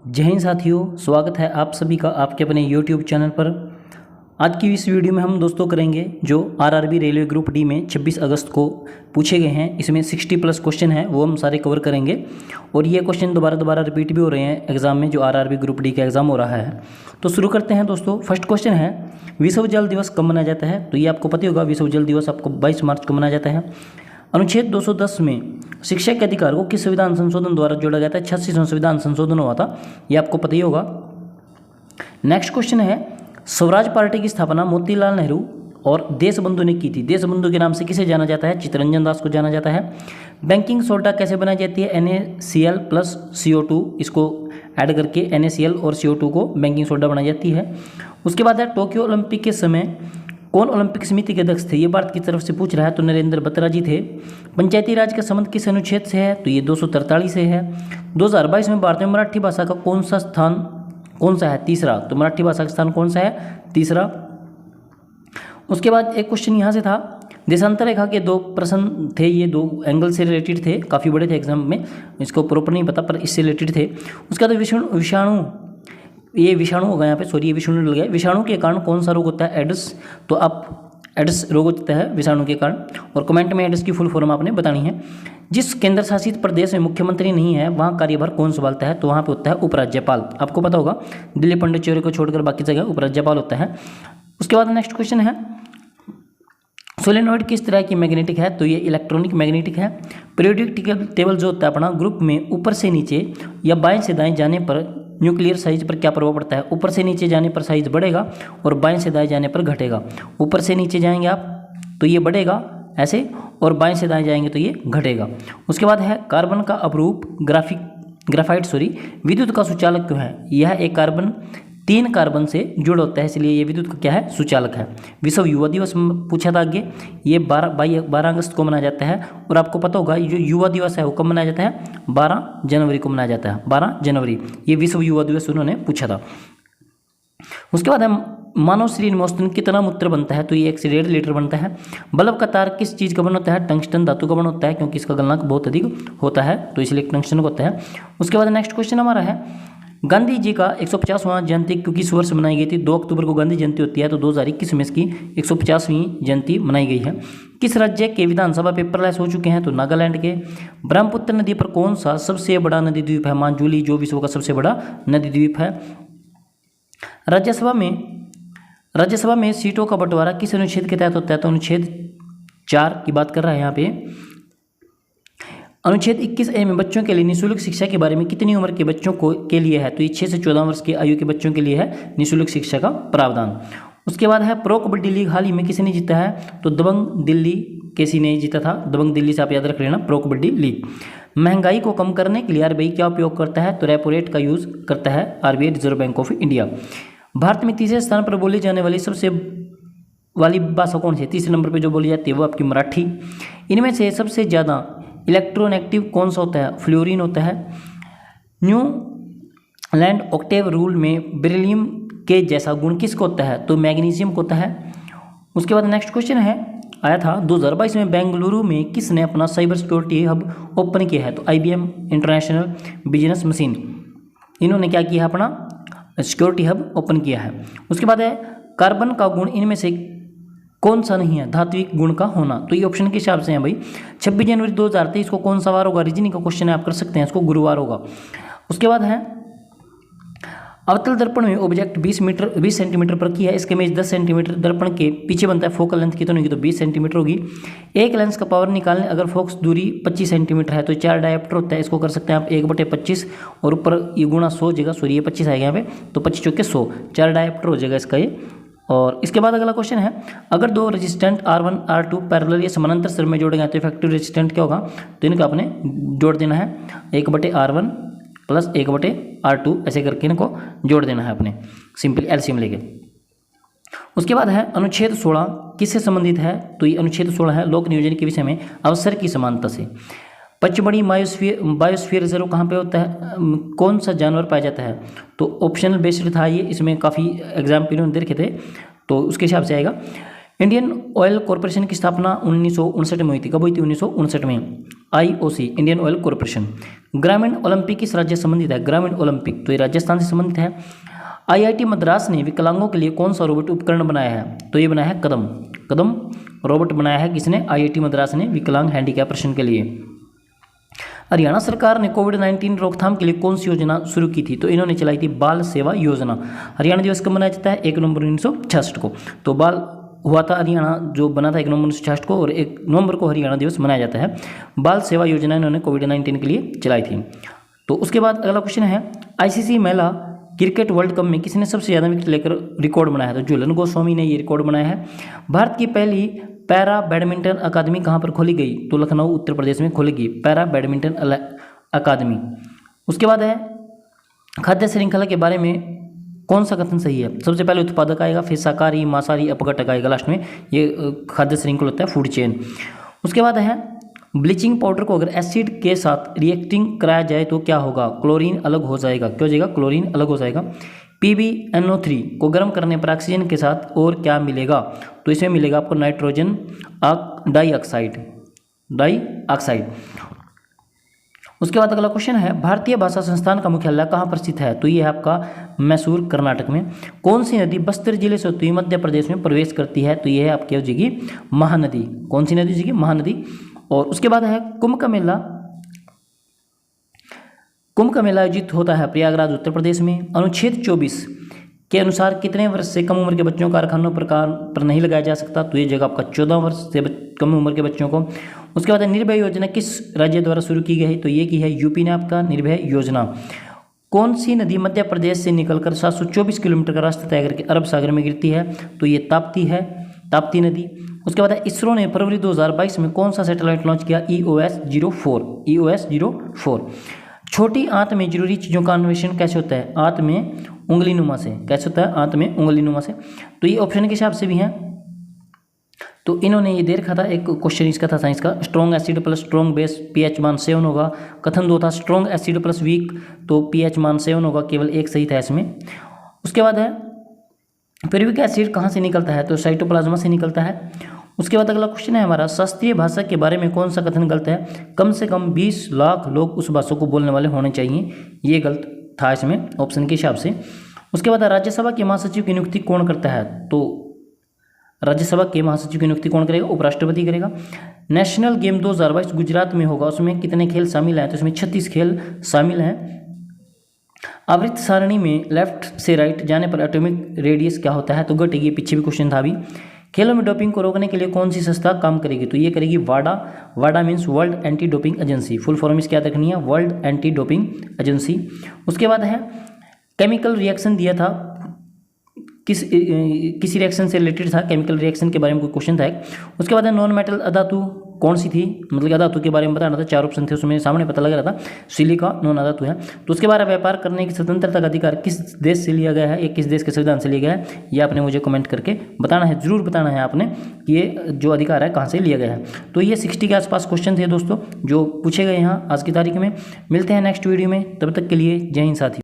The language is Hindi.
जय हिंद साथियों, स्वागत है आप सभी का आपके अपने YouTube चैनल पर। आज की इस वीडियो में हम दोस्तों करेंगे जो आरआरबी रेलवे ग्रुप डी में 26 अगस्त को पूछे गए हैं। इसमें 60+ क्वेश्चन हैं, वो हम सारे कवर करेंगे और ये क्वेश्चन दोबारा रिपीट भी हो रहे हैं एग्जाम में, जो आरआरबी ग्रुप डी का एग्जाम हो रहा है। तो शुरू करते हैं दोस्तों। फर्स्ट क्वेश्चन है, विश्व जल दिवस कब मनाया जाता है? तो ये आपको पता ही होगा, विश्व जल दिवस आपको 22 मार्च को मनाया जाता है। अनुच्छेद 210 में शिक्षा के अधिकार को किस संविधान संशोधन द्वारा जोड़ा गया था? 86वां संविधान संशोधन हुआ था, ये आपको पता ही होगा। नेक्स्ट क्वेश्चन है, स्वराज पार्टी की स्थापना मोतीलाल नेहरू और देशबंधु ने की थी। देशबंधु के नाम से किसे जाना जाता है? चित्तरंजन दास को जाना जाता है। बैंकिंग सोडा कैसे बनाई जाती है? NaCl प्लस CO2, इसको ऐड करके NaCl और CO2 को बैंकिंग सोडा बनाई जाती है। उसके बाद है, टोक्यो ओलंपिक के समय कौन ओलंपिक समिति के अध्यक्ष थे? ये भारत की तरफ से पूछ रहा है, तो नरेंद्र बत्रा जी थे। पंचायती राज का संबंध किस अनुच्छेद से है? तो ये 243 से है। 2022 में भारत में मराठी भाषा का कौन सा है? तीसरा। तो मराठी भाषा का स्थान कौन सा है? तीसरा। उसके बाद एक क्वेश्चन यहाँ से था, देशांतर रेखा के 2 प्रश्न थे, ये 2 एंगल से रिलेटेड थे, काफ़ी बड़े थे एग्जाम में, इसको प्रॉपर नहीं पता पर इससे रिलेटेड थे। उसके बाद विषाणु, ये विषाणु होगा यहाँ पे, सॉरी ये विषाणु लग गया। विषाणु के कारण कौन सा रोग होता है? एड्स। तो आप एड्स रोग होता है विषाणु के कारण, और कमेंट में एड्स की फुल फॉर्म आपने बतानी है। जिस केंद्र शासित प्रदेश में मुख्यमंत्री नहीं है, वहाँ कार्यभार कौन संभालता है? तो वहाँ पे होता है उपराज्यपाल। आपको पता होगा, दिल्ली पंडिचेरी को छोड़कर बाकी जगह उपराज्यपाल होता है। उसके बाद नेक्स्ट क्वेश्चन है, सोलेनॉइड किस तरह की मैग्नेटिक है? तो ये इलेक्ट्रॉनिक मैग्नेटिक है। पीरियोडिक टेबल जो होता है अपना ग्रुप में, ऊपर से नीचे या बाएं से दाएं जाने पर न्यूक्लियर साइज पर क्या प्रभाव पड़ता है? ऊपर से नीचे जाने पर साइज बढ़ेगा और बाएं से दाएं जाने पर घटेगा। ऊपर से नीचे जाएंगे आप तो ये बढ़ेगा ऐसे, और बाएं से दाएं जाएंगे तो ये घटेगा। उसके बाद है, कार्बन का अपरूप ग्राफाइट विद्युत का सुचालक क्यों है? यह एक कार्बन 3 कार्बन से जुड़ होता है, इसलिए ये विद्युत का क्या है? सुचालक है। विश्व युवा दिवस पूछा था आगे, ये 12 अगस्त को मनाया जाता है। और आपको पता होगा, ये जो युवा दिवस है वो कब मनाया जाता है? 12 जनवरी को मनाया जाता है। 12 जनवरी ये विश्व युवा दिवस उन्होंने पूछा था। उसके बाद है, मानव शरीर में औसतन कितना मूत्र बनता है? तो ये 1 से 1.5 लीटर बनता है। बल्ब का तार किस चीज़ का बन होता है? टंगस्टन धातु का बन होता है, क्योंकि इसका गलनांक बहुत अधिक होता है, तो इसलिए टंगस्टन का होता है। उसके बाद नेक्स्ट क्वेश्चन हमारा है, गांधी जी का 150वां जयंती किस वर्ष मनाई गई थी? 2 अक्टूबर को गांधी जयंती होती है, तो 2021 में इसकी 150वीं जयंती मनाई गई है। किस राज्य के विधानसभा पेपरलेस हो चुके हैं? तो नागालैंड के। ब्रह्मपुत्र नदी पर कौन सा सबसे बड़ा नदी द्वीप है? माजुली, जो विश्व का सबसे बड़ा नदी द्वीप है। राज्यसभा में सीटों का बंटवारा किस अनुच्छेद के तहत होता है? तो अनुच्छेद 4 की बात कर रहा है यहाँ पे। अनुच्छेद 21A में बच्चों के लिए निःशुल्क शिक्षा के बारे में कितनी उम्र के बच्चों के लिए है? तो ये 6 से 14 वर्ष की आयु के बच्चों के लिए है निःशुल्क शिक्षा का प्रावधान। उसके बाद है, प्रो कबड्डी लीग हाल ही में किसने जीता है? तो दबंग दिल्ली केसी ने जीता था। दबंग दिल्ली से आप याद रख लेना, प्रो कबड्डी लीग। महंगाई को कम करने के लिए RBI क्या उपयोग करता है? तो रेपो रेट का यूज़ करता है RBI, reserve bank of India. Bharat में तीसरे स्थान पर बोली जाने वाली सबसे वाली भाषा कौन सी है? तीसरे नंबर पर जो बोली जाती है वो आपकी मराठी। इनमें से सबसे ज़्यादा इलेक्ट्रोनेगेटिव कौन सा होता है? फ्लोरीन होता है। न्यू लैंड ऑक्टेव रूल में बेरिलियम के जैसा गुण किसको होता है? तो मैग्नीशियम को होता है। उसके बाद नेक्स्ट क्वेश्चन है, आया था 2022 में बेंगलुरु में किसने अपना साइबर सिक्योरिटी हब ओपन किया है? तो IBM इंटरनेशनल बिजनेस मशीन, इन्होंने क्या किया है? अपना सिक्योरिटी हब ओपन किया है। उसके बाद है, कार्बन का गुण इनमें से कौन सा नहीं है? धात्विक गुण का होना। तो ये ऑप्शन के हिसाब से है भाई। 26 जनवरी 2023 को कौन सा वार होगा? रीजनिंग का क्वेश्चन है, आप कर सकते हैं इसको, गुरुवार होगा। उसके बाद है, अवतल दर्पण में ऑब्जेक्ट 20 सेंटीमीटर पर की है, इसके इमेज 10 सेंटीमीटर दर्पण के पीछे बनता है। फोकल लेंथ कितनी होगी? तो 20 सेंटीमीटर होगी। एक लेंस का पावर निकालने अगर फोकस दूरी 25 सेंटीमीटर है तो 4 डायोप्टर होता है, इसको कर सकते हैं आप 1/25, और ऊपर ये गुणा 100 हो जाएगा, सॉरी ये 25 आएगा यहाँ पे, तो 25 चौके 100, 4 डायोप्टर हो जाएगा इसका ये। और इसके बाद अगला क्वेश्चन है, अगर 2 रेजिस्टेंट R1 R2 पैरेलल या समानांतर स्तर में जोड़े गए तो इफेक्टिव रेजिस्टेंट क्या होगा? तो इनको आपने जोड़ देना है, 1/R1 प्लस 1/R2 ऐसे करके इनको जोड़ देना है अपने, सिंपल एलसीएम लेके। उसके बाद है, अनुच्छेद 16 किससे संबंधित है? तो ये अनुच्छेद 16 है लोक नियोजन के विषय में अवसर की समानता से। पचमढ़ी बायोस्फीयर रिजर्व कहाँ पे होता है? कौन सा जानवर पाया जाता है? तो ऑप्शनल बेस्ड था ये, इसमें काफ़ी एग्जाम पीरियड दे रखे थे, तो उसके हिसाब से आएगा। इंडियन ऑयल कॉरपोरेशन की स्थापना 1959 में हुई थी। कब हुई थी? 1959 में। IOC, Indian oil corporation. ग्रामीण ओलंपिक किस राज्य से संबंधित है? ग्रामीण ओलंपिक तो ये राजस्थान से संबंधित है। IIT मद्रास ने विकलांगों के लिए कौन सा रोबोट उपकरण बनाया है? तो ये बनाया है कदम। कदम रोबोट बनाया है किसने? IIT मद्रास ने विकलांग हैंडीकैप पर्सन के लिए। हरियाणा सरकार ने कोविड-19 रोकथाम के लिए कौन सी योजना शुरू की थी? तो इन्होंने चलाई थी बाल सेवा योजना। हरियाणा दिवस कब मनाया जाता है? 1 नवंबर 1966 को। तो बाल हुआ था हरियाणा जो बना था 1 नवंबर 1966 को, और 1 नवंबर को हरियाणा दिवस मनाया जाता है। बाल सेवा योजना इन्होंने कोविड-19 के लिए चलाई थी। तो उसके बाद अगला क्वेश्चन है, ICC महिला क्रिकेट वर्ल्ड कप में किसने सबसे ज़्यादा विकेट लेकर रिकॉर्ड बनाया है? तो झूलन गोस्वामी ने ये रिकॉर्ड बनाया है। भारत की पहली पैरा बैडमिंटन अकादमी कहाँ पर खोली गई? तो लखनऊ उत्तर प्रदेश में खोली गई पैरा बैडमिंटन अकादमी। उसके बाद है, खाद्य श्रृंखला के बारे में कौन सा कथन सही है? सबसे पहले उत्पादक आएगा, फिर शाकाहारी, मांसाहारी, अपघटक आएगा लास्ट में। ये खाद्य श्रृंखला होता है, फूड चेन। उसके बाद है, ब्लीचिंग पाउडर को अगर एसिड के साथ रिएक्टिंग कराया जाए तो क्या होगा? क्लोरीन अलग हो जाएगा। क्या हो जाएगा? क्लोरीन अलग हो जाएगा। PbNO3 को गर्म करने पर ऑक्सीजन के साथ और क्या मिलेगा? तो इसमें मिलेगा आपको नाइट्रोजन डाइऑक्साइड। उसके बाद अगला क्वेश्चन है, भारतीय भाषा संस्थान का मुख्यालय कहाँ पर स्थित है? तो ये है आपका मैसूर, कर्नाटक में। कौन सी नदी बस्तर जिले से होती हुई मध्य प्रदेश में प्रवेश करती है? तो ये है आपकी हो जाएगी महानदी। कौन सी नदी हो जाएगी? महानदी। और उसके बाद है, कुंभ का मेला आयोजित होता है प्रयागराज उत्तर प्रदेश में। अनुच्छेद 24 के अनुसार कितने वर्ष से कम उम्र के बच्चों को कारखानों पर नहीं लगाया जा सकता? तो ये जगह आपका 14 वर्ष से कम उम्र के बच्चों को। उसके बाद निर्भय योजना किस राज्य द्वारा शुरू की गई है? तो ये की है यूपी ने आपका निर्भय योजना। कौन सी नदी मध्य प्रदेश से निकलकर 724 किलोमीटर का रास्ता तय करके अरब सागर में गिरती है? तो ये ताप्ती है, ताप्ती नदी। उसके बाद इसरो ने फरवरी 2022 में कौन सा सैटेलाइट लॉन्च किया? EOS 04। छोटी आंत में जरूरी चीज़ों का अन्वेषण कैसे होता है? आंत में उंगलीनुमा से। कैसे होता है? आंत में उंगलीनुमा से। तो ये ऑप्शन के हिसाब से भी हैं। तो इन्होंने ये दे रखा था, एक क्वेश्चन इसका था साइंस का, strong acid plus strong base pH मान 7 होगा। कथन 2 था स्ट्रॉन्ग एसिड प्लस वीक, तो pH मान 7 होगा। केवल एक सही था इसमें। उसके बाद है, पिरुविक एसिड कहाँ से निकलता है? तो साइटोप्लाज्मा से निकलता है। उसके बाद अगला क्वेश्चन है हमारा, शास्त्रीय भाषा के बारे में कौन सा कथन गलत है? कम से कम 20 लाख लोग उस भाषा को बोलने वाले होने चाहिए। ये गलत था इसमें ऑप्शन के हिसाब से। उसके बाद राज्यसभा के महासचिव की नियुक्ति कौन करता है? तो राज्यसभा के महासचिव की नियुक्ति कौन करेगा? उपराष्ट्रपति करेगा। नेशनल गेम 2022 गुजरात में होगा, उसमें कितने खेल शामिल हैं? तो इसमें 36 खेल शामिल हैं। आवृत्त सारणी में लेफ्ट से राइट जाने पर एटॉमिक रेडियस क्या होता है? तो घटेगी। पीछे भी क्वेश्चन था अभी। खेलों में डोपिंग को रोकने के लिए कौन सी संस्था काम करेगी? तो ये करेगी वाडा। वाडा means world anti doping agency. Full form इसकी याद रखनी है, वर्ल्ड एंटी डोपिंग एजेंसी। उसके बाद है, केमिकल रिएक्शन दिया था, किसी रिएक्शन से रिलेटेड था, केमिकल रिएक्शन के बारे में कोई क्वेश्चन था। उसके बाद है, नॉन मेटल अधातु कौन सी थी? मतलब अधातु के बारे में बताना था। 4 ऑप्शन थे उसमें, सामने पता लग रहा था सिलिका नॉन अधातु है। तो उसके बाद व्यापार करने की स्वतंत्रता का अधिकार किस देश से लिया गया है? ये किस देश के संविधान से लिया गया है? ये आपने मुझे कमेंट करके बताना है, जरूर बताना है आपने कि ये जो अधिकार है कहाँ से लिया गया है। तो ये 60 के आसपास क्वेश्चन थे दोस्तों जो पूछे गए यहाँ आज की तारीख में। मिलते हैं नेक्स्ट वीडियो में, तब तक के लिए जय हिंद साथी।